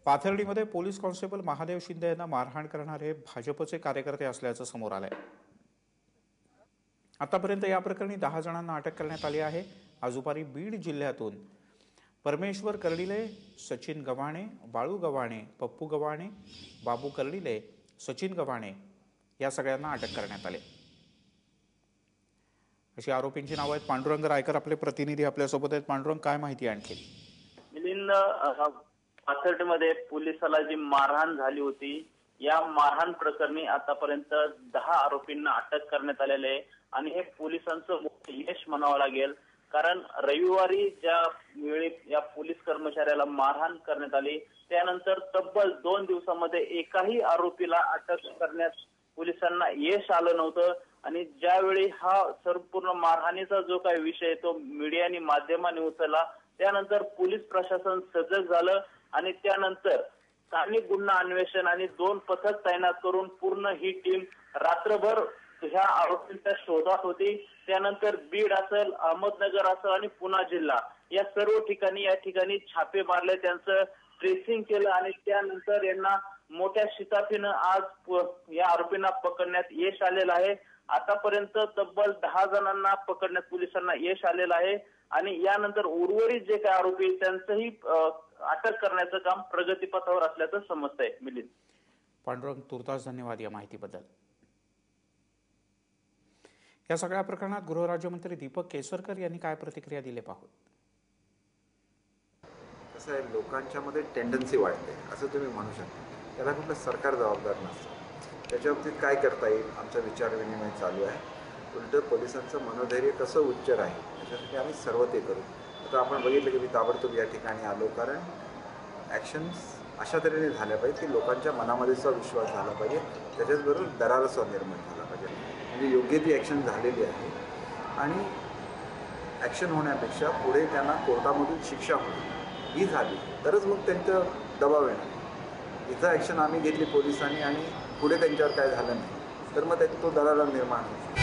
पाथर्डीमध्ये police constable Mahadev Shinde यांना मारहाण करणारे भाजपचे कार्यकर्ते असल्याचं समोर आलंय। आतापर्यंत या प्रकरणी 10 जणांना अटक करण्यात आली आहे। आज दुपारी बीड जिल्ह्यातून परमेश्वर कर्डिले, सचिन गव्हाणे, बाळू गव्हाणे, पप्पू गव्हाणे, बाबू कर्डिले, सचिन गव्हाणे या सगळ्यांना अटक करण्यात आली। अशी आरोपींची नावे आहेत। पांडुरंग रायकर आपले प्रतिनिधी आपल्यासोबत आहेत। पांडुरंग, काय माहिती आणखी? मिलिंद, पाथर्डीमध्ये पोलिसाला जी मारहाण झाली होती, या मारहाण प्रकरणी आतापर्यंत 10 आरोपींना अटक करण्यात आलेले आहे आणि हे पोलिसांचं मोठं यश म्हणावं लागेल। कारण रविवारी ज्या वेळी या पोलीस कर्मचाऱ्याला मारहाण करण्यात आली त्यानंतर तब्बल 2 दिवसांमध्ये एकाही आरोपीला अटक करण्यात पोलिसांना यश आलं नव्हतं आणि ज्यावेळी हा संपूर्ण मारहाणीचा जो काही विषय तो मीडियाने माध्यमांनी उचलला त्यानंतर पोलीस प्रशासन सजग झालं आणि त्यानंतर स्थानिक गुन्हा अन्वेषण आणि 2 पथक तैनात करून पूर्ण ही टीम रात्रभर ह्या आरोपींच्या शोधात होती। त्यानंतर बीड असेल, अहमदनगर असेल आणि पुणे जिल्हा या सर्व ठिकाणी छापे मारले, त्यांचं ट्रेसिंग केलं आणि त्यानंतर यांना मोठ्या शिताफीनं आज या आरोपींना पकडण्यात यश आलेलं आहे। आतापर्यंत तब्बल 10 जणांना पकडण्यात पोलिसांना यश आलेलं आहे आणि यानंतर उर्वरित जे काही आरोपी त्यांचंही अटक करण्याचं काम प्रगतीपथावर असल्याचं समजतंय। मिलिंद, पांडुरंग, तुर्तास धन्यवाद या माहितीबद्दल। या सगळ्या प्रकरणात गृहराज्यमंत्री दीपक केसरकर यांनी काय प्रतिक्रिया दिली पाहूत। कसं आहे, लोकांच्या मध्ये टेंडन्सी वाढते असं तुम्ही म्हणू शकता, त्याला कुठलं सरकार जबाबदार नसतं। त्याच्या बाबतीत काय करता येईल आमचा विचार विनिमय चालू आहे। उलट पोलिसांचं मनोधैर्य कसं उच्च राहील याच्यासाठी आम्ही सर्व ते करू। आता आपण बघितलं की मी ताबडतोब या ठिकाणी आलो, कारण ॲक्शन्स अशा तऱ्हेने झाल्या पाहिजेत की लोकांच्या मनामध्येचा विश्वास झाला पाहिजे, त्याच्याचबरोबर दरारसवा निर्माण झाला पाहिजे। म्हणजे योग्य ती ॲक्शन झालेली आहे आणि ॲक्शन होण्यापेक्षा पुढे त्यांना कोर्टामधून शिक्षा होईल ही झाली तरच मग त्यांचं दबाव येणार। इथं ॲक्शन आम्ही घेतली पोलिसांनी आणि पुढे त्यांच्यावर काय झालं नाही तर मग तो दरारा निर्माण होईल।